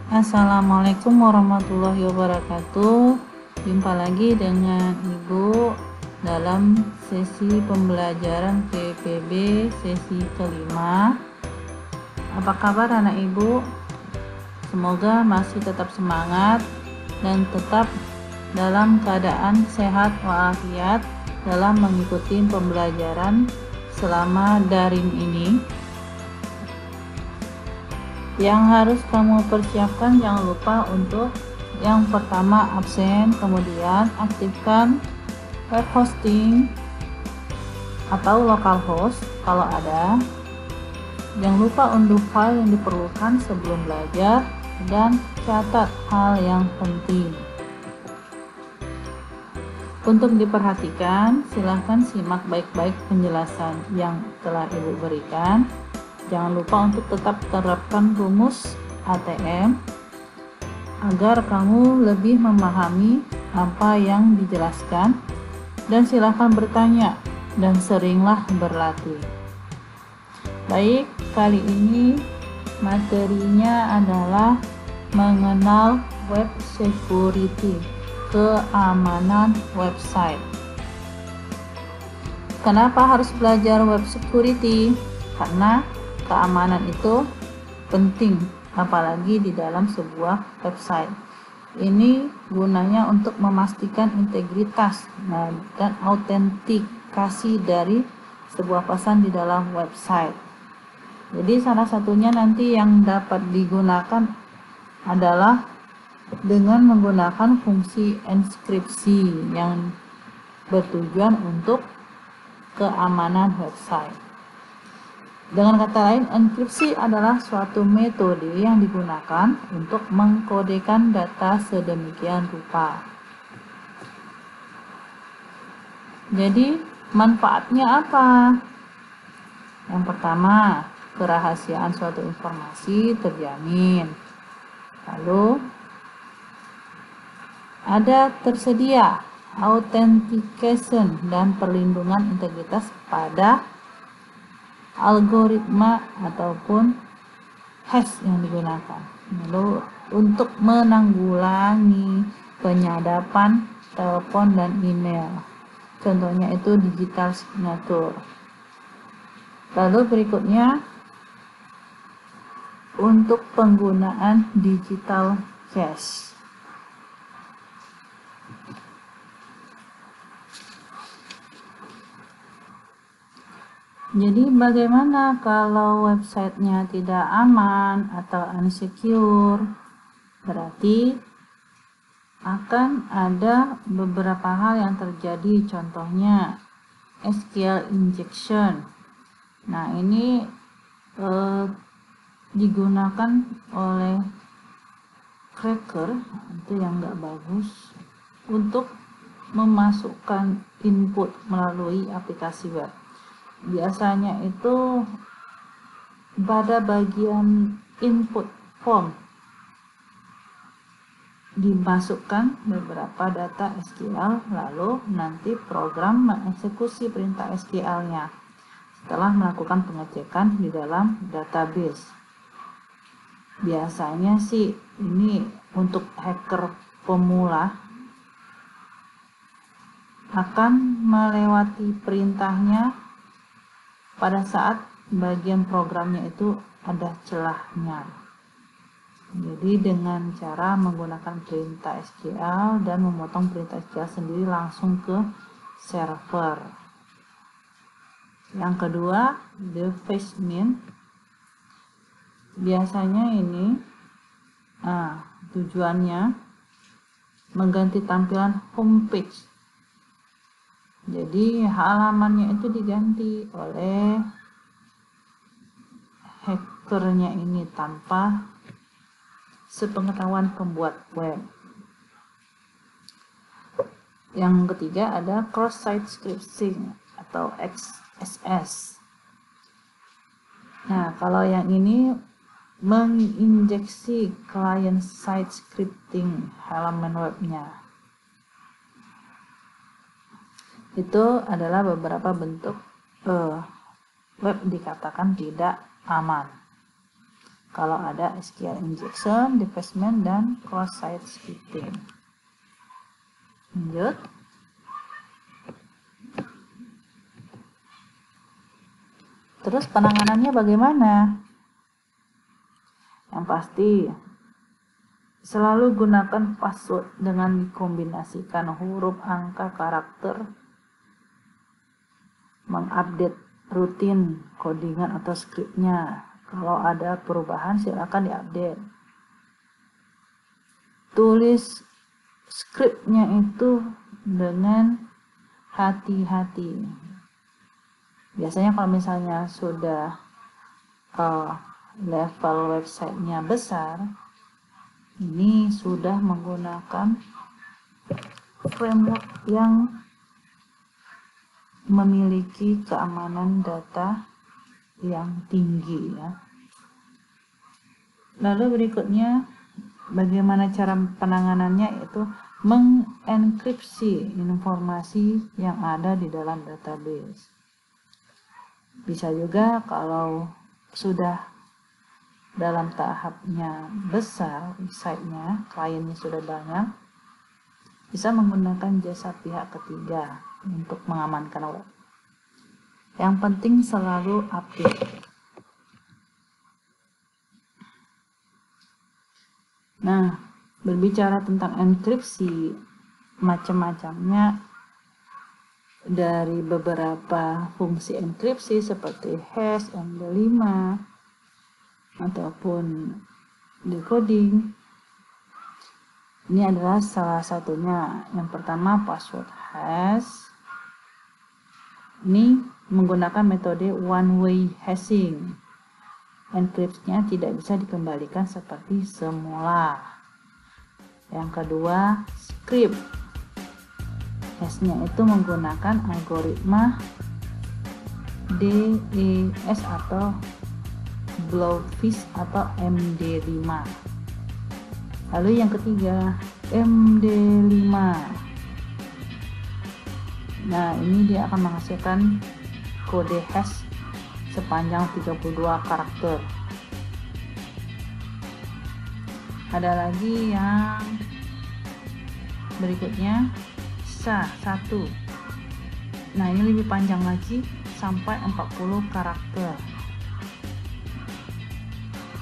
Assalamualaikum warahmatullahi wabarakatuh. Jumpa lagi dengan Ibu dalam sesi pembelajaran PPB sesi kelima. Apa kabar anak Ibu? Semoga masih tetap semangat dan tetap dalam keadaan sehat walafiat dalam mengikuti pembelajaran selama daring ini. Yang harus kamu persiapkan, jangan lupa untuk yang pertama absen, kemudian aktifkan web hosting atau localhost kalau ada. Jangan lupa unduh file yang diperlukan sebelum belajar dan catat hal yang penting. Untuk diperhatikan, silahkan simak baik-baik penjelasan yang telah Ibu berikan. Jangan lupa untuk tetap terapkan rumus ATM agar kamu lebih memahami apa yang dijelaskan, dan silahkan bertanya dan seringlah berlatih. Baik, kali ini materinya adalah mengenal web security, keamanan website. Kenapa harus belajar web security? Karena keamanan itu penting, apalagi di dalam sebuah website. Ini gunanya untuk memastikan integritas dan autentikasi dari sebuah pesan di dalam website. Jadi salah satunya nanti yang dapat digunakan adalah dengan menggunakan fungsi enkripsi yang bertujuan untuk keamanan website. Dengan kata lain, enkripsi adalah suatu metode yang digunakan untuk mengkodekan data sedemikian rupa. Jadi, manfaatnya apa? Yang pertama, kerahasiaan suatu informasi terjamin. Lalu, ada tersedia authentication dan perlindungan integritas pada algoritma ataupun hash yang digunakan. Lalu untuk menanggulangi penyadapan telepon dan email, contohnya itu digital signature. Lalu berikutnya untuk penggunaan digital cache. Jadi bagaimana kalau websitenya tidak aman atau unsecure? Berarti akan ada beberapa hal yang terjadi, contohnya SQL injection. Nah, ini digunakan oleh cracker, itu yang nggak bagus, untuk memasukkan input melalui aplikasi web. Biasanya itu pada bagian input form dimasukkan beberapa data SQL, lalu nanti program mengeksekusi perintah SQL-nya setelah melakukan pengecekan di dalam database. Biasanya sih ini untuk hacker pemula akan melewati perintahnya pada saat bagian programnya itu ada celahnya. Jadi dengan cara menggunakan perintah SQL dan memotong perintah SQL sendiri langsung ke server. Yang kedua, defacement. Biasanya ini tujuannya mengganti tampilan homepage. Jadi halamannya itu diganti oleh hackernya ini tanpa sepengetahuan pembuat web. Yang ketiga ada cross-site scripting atau XSS. Nah, kalau yang ini menginjeksi client side scripting halaman webnya. Itu adalah beberapa bentuk web dikatakan tidak aman. kalau ada SQL injection, defacement, dan cross-site scripting. Lanjut. Terus penanganannya bagaimana? Yang pasti, selalu gunakan password dengan dikombinasikan huruf, angka, karakter, mengupdate rutin codingan atau scriptnya. Kalau ada perubahan silakan diupdate. Tulis scriptnya itu dengan hati-hati. Biasanya kalau misalnya sudah level websitenya besar, ini sudah menggunakan framework yang memiliki keamanan data yang tinggi ya. Lalu berikutnya, bagaimana cara penanganannya, yaitu mengenkripsi informasi yang ada di dalam database. Bisa juga kalau sudah dalam tahapnya besar, site-nya, kliennya sudah banyak, bisa menggunakan jasa pihak ketiga untuk mengamankan web. Yang penting selalu update. Nah, berbicara tentang enkripsi, macam-macamnya, dari beberapa fungsi enkripsi seperti hash, MD5, ataupun decoding. Ini adalah salah satunya. Yang pertama, password hash. Ini menggunakan metode one-way hashing. Enkripsinya tidak bisa dikembalikan seperti semula. Yang kedua, script. Hashnya itu menggunakan algoritma DES atau Blowfish atau MD5. Lalu yang ketiga, MD5. Nah, ini dia akan menghasilkan kode hash sepanjang 32 karakter. Ada lagi yang berikutnya, SHA-1. Nah, ini lebih panjang lagi sampai 40 karakter.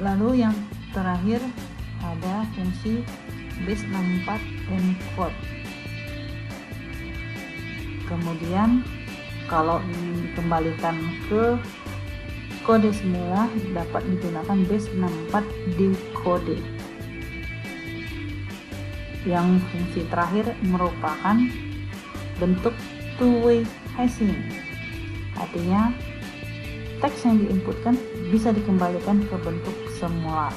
Lalu yang terakhir ada fungsi base64 encode. Kemudian kalau ingin dikembalikan ke kode semula, dapat digunakan base64 decode. Yang fungsi terakhir merupakan bentuk two-way hashing. Artinya teks yang diinputkan bisa dikembalikan ke bentuk semula.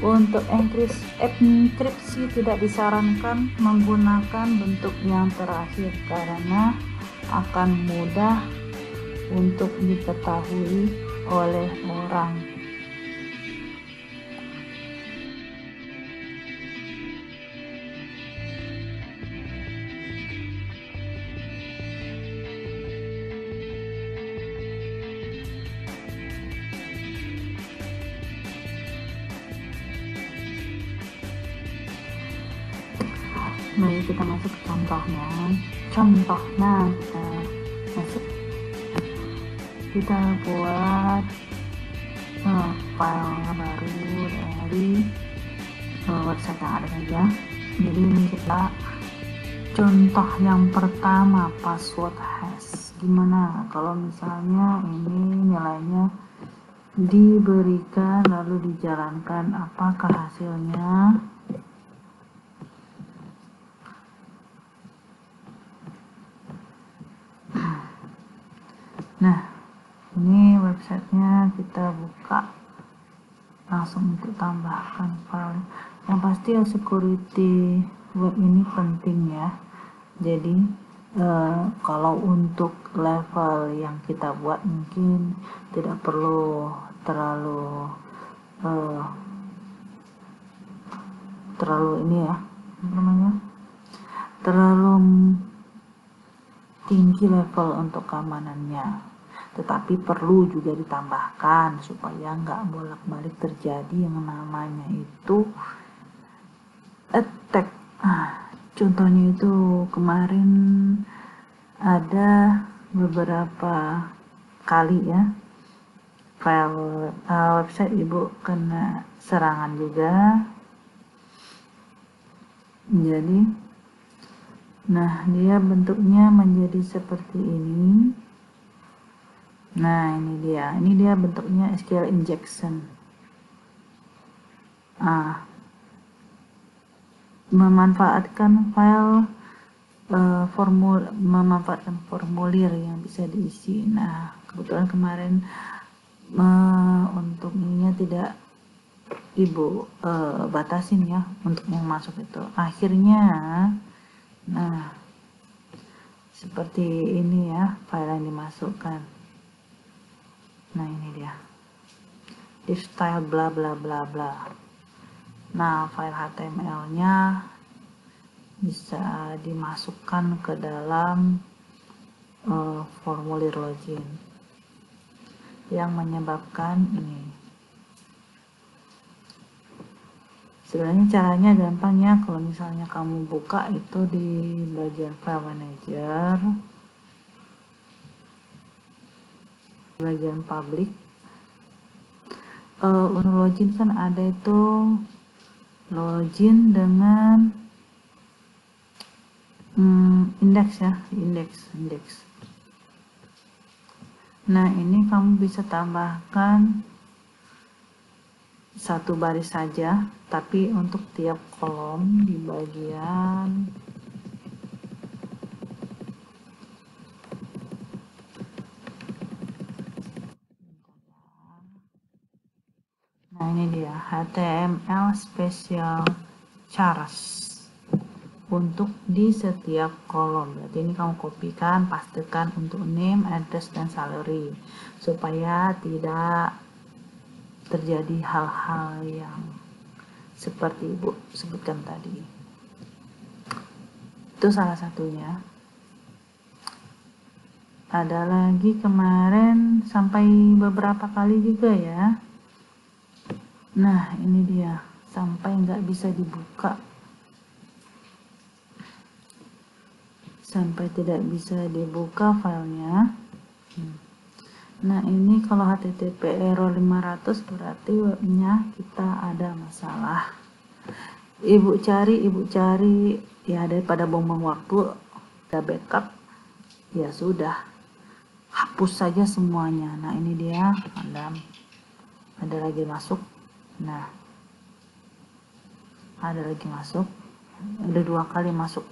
Untuk enkripsi tidak disarankan menggunakan bentuk yang terakhir karena akan mudah untuk diketahui oleh orang. Mari kita masuk ke contohnya. Kita buat file baru dari website yang ada saja. Jadi kita contoh yang pertama, password hash. Gimana kalau misalnya ini nilainya diberikan lalu dijalankan, apakah hasilnya? Nah, ini websitenya, kita buka langsung untuk tambahkan file. Yang pasti security web ini penting ya. Jadi kalau untuk level yang kita buat mungkin tidak perlu terlalu ini ya, terlalu tinggi level untuk keamanannya. tetapi perlu juga ditambahkan supaya nggak bolak-balik terjadi yang namanya itu attack. Contohnya itu kemarin ada beberapa kali ya file website ibu kena serangan juga. Jadi nah dia bentuknya menjadi seperti ini. Nah ini dia bentuknya SQL injection. Memanfaatkan file memanfaatkan formulir yang bisa diisi. Nah kebetulan kemarin untuk ininya tidak ibu batasin ya untuk yang masuk itu. Akhirnya nah seperti ini ya file yang dimasukkan. Nah ini dia div style bla bla bla bla. Nah file HTML nya bisa dimasukkan ke dalam formulir login yang menyebabkan ini. Sebenarnya caranya gampang ya, kalau misalnya kamu buka itu di bagian file manager, bagian public, untuk login kan ada itu login dengan indeks ya, indeks. Nah ini kamu bisa tambahkan satu baris saja, tapi untuk tiap kolom di bagian nah ini dia HTML special charts untuk di setiap kolom. Berarti ini kamu kopikan, pastekan untuk name, address, dan salary supaya tidak terjadi hal-hal yang seperti ibu sebutkan tadi. Itu salah satunya. Ada lagi kemarin sampai beberapa kali juga ya. Nah ini dia sampai nggak bisa dibuka, sampai tidak bisa dibuka filenya. Nah ini kalau HTTP error 500 berarti webnya kita ada masalah. Ibu cari ya, daripada buang-buang waktu, ada backup ya sudah, hapus saja semuanya. Nah ini dia ada lagi masuk. Nah ada lagi masuk, ada 2 kali masuk.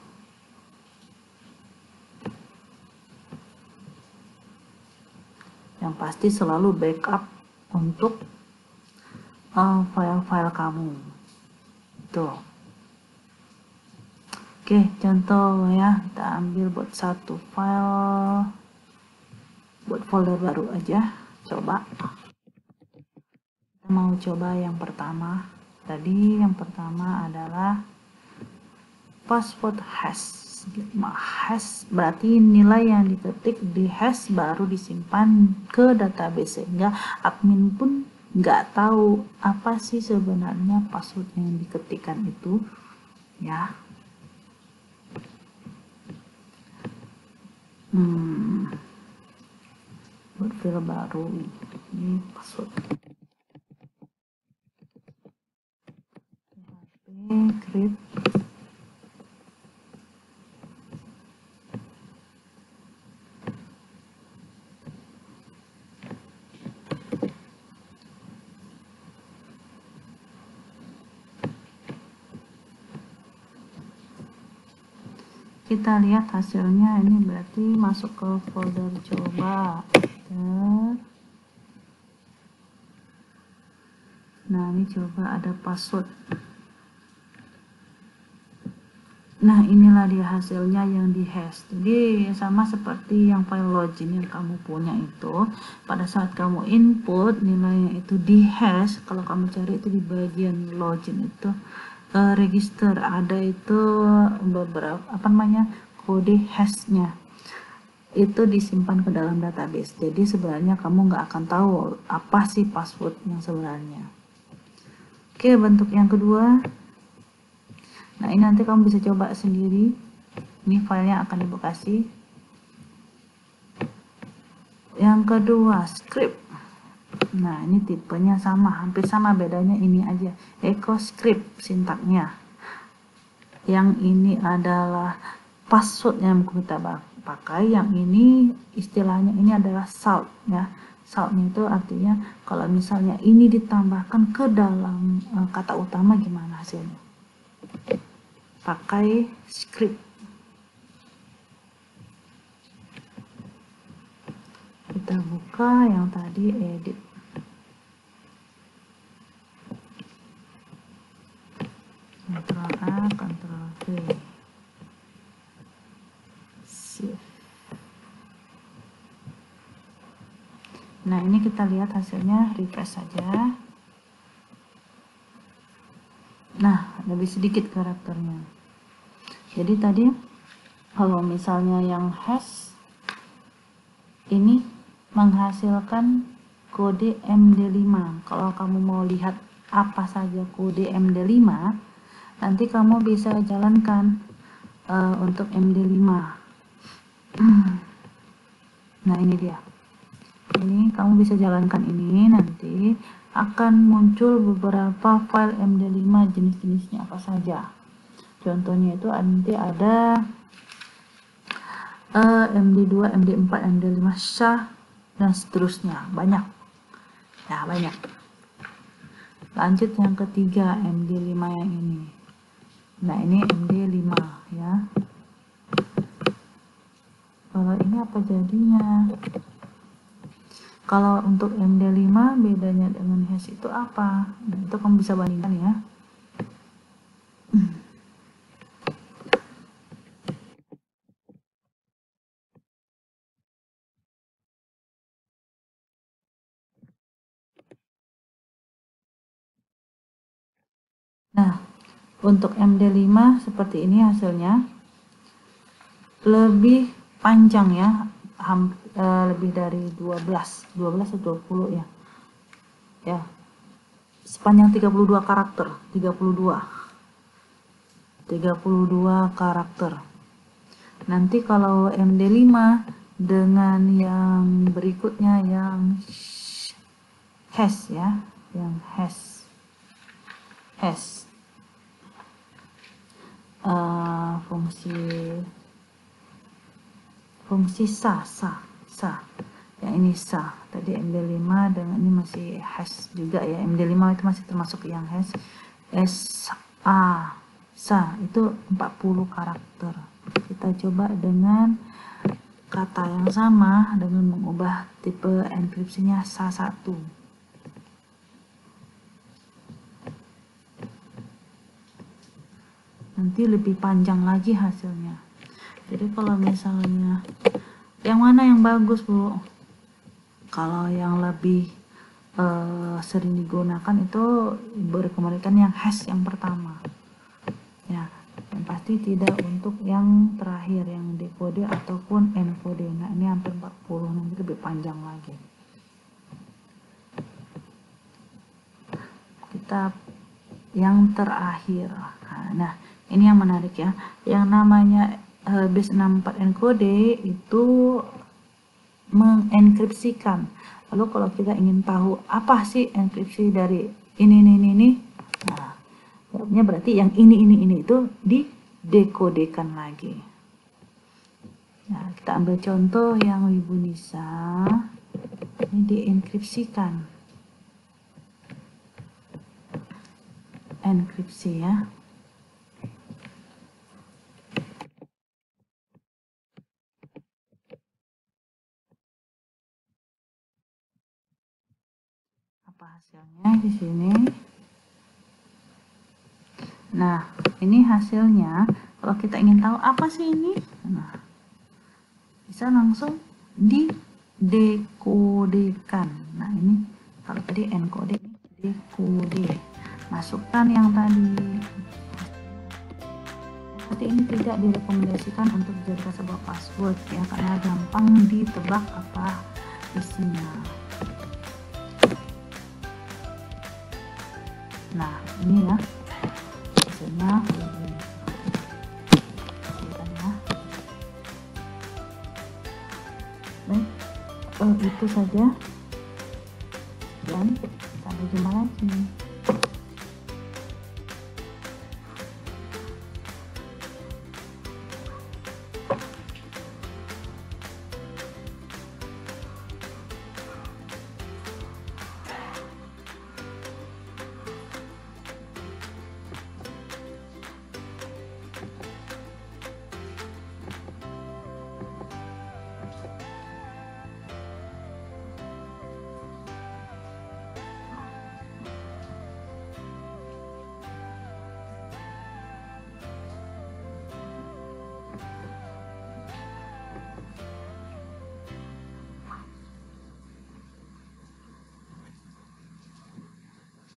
Yang pasti selalu backup untuk file-file kamu tuh. Oke, contoh ya, kita ambil buat satu file, buat folder baru aja, coba. Kita mau coba yang pertama. Tadi yang pertama adalah password hash. Hash berarti nilai yang diketik di hash baru disimpan ke database, sehingga admin pun nggak tahu apa sih sebenarnya password yang diketikkan itu ya. Buat file baru ini password create. Kita lihat hasilnya, ini berarti masuk ke folder coba. Nah ini coba ada password. Nah inilah dia hasilnya yang di hash. Jadi sama seperti yang file login yang kamu punya itu, pada saat kamu input nilainya itu di hash, kalau kamu cari itu di bagian login itu register, ada itu beberapa kode hashnya. itu disimpan ke dalam database. Jadi sebenarnya kamu nggak akan tahu apa sih password yang sebenarnya. Oke, bentuk yang kedua. Nah, ini nanti kamu bisa coba sendiri. Ini filenya akan ibu kasih. Yang kedua, script. Nah, ini tipenya sama, hampir sama, bedanya ini aja. EcoScript sintaknya. Yang ini adalah password yang kita pakai, yang ini istilahnya ini adalah salt ya. Saltnya itu artinya kalau misalnya ini ditambahkan ke dalam kata utama gimana hasilnya. Pakai script. Kita buka yang tadi edit. Ctrl A, Ctrl V. Save. Nah, ini kita lihat hasilnya, refresh saja. Nah, lebih sedikit karakternya. Jadi tadi kalau misalnya yang hash ini menghasilkan kode MD5. Kalau kamu mau lihat apa saja kode MD5, nanti kamu bisa jalankan untuk MD5. Nah, ini dia. Ini kamu bisa jalankan ini, nanti akan muncul beberapa file MD5 jenis-jenisnya apa saja. Contohnya itu nanti ada MD2, MD4, MD5, SHA, dan seterusnya. Banyak ya, banyak. Lanjut yang ketiga, MD5 yang ini. Nah, ini MD5 ya. Kalau ini apa jadinya? Kalau untuk MD5 bedanya dengan hash itu apa? Nah, itu kamu bisa bandingkan ya. Nah, untuk MD5 seperti ini hasilnya. Lebih panjang ya, lebih dari 12 atau 20 ya. Ya. Sepanjang 32 karakter, 32 karakter. Nanti kalau MD5 dengan yang berikutnya yang hash ya, yang hash fungsi sa yang ini sa. Tadi MD5 dengan ini masih hash juga ya. MD5 itu masih termasuk yang hash. Sa itu 40 karakter. Kita coba dengan kata yang sama dengan mengubah tipe enkripsinya SA1. Nanti lebih panjang lagi hasilnya. Jadi kalau misalnya yang mana yang bagus, Bu? Kalau yang lebih sering digunakan itu rekomendasikan yang hash yang pertama ya, yang pasti tidak untuk yang terakhir yang dekode ataupun enkode. Nah, ini hampir 40, nanti lebih panjang lagi. Kita yang terakhir. Nah, ini yang menarik ya, yang namanya base64 encode itu mengenkripsikan. Lalu kalau kita ingin tahu apa sih enkripsi dari ini, nah, jawabnya berarti yang ini itu didekodekan lagi. Nah, kita ambil contoh yang Ibu Nisa, ini dienkripsikan, enkripsi ya. Hasilnya di sini. Nah, ini hasilnya. Kalau kita ingin tahu apa sih ini, nah, bisa langsung didekodekan. Nah, ini kalau tadi encode, dekode. Masukkan yang tadi Berarti ini tidak direkomendasikan untuk dijadikan sebuah password ya, karena gampang ditebak apa isinya. Nah, ini ya hasilnya begini. Baik, itu saja dan sampai jumpa lagi.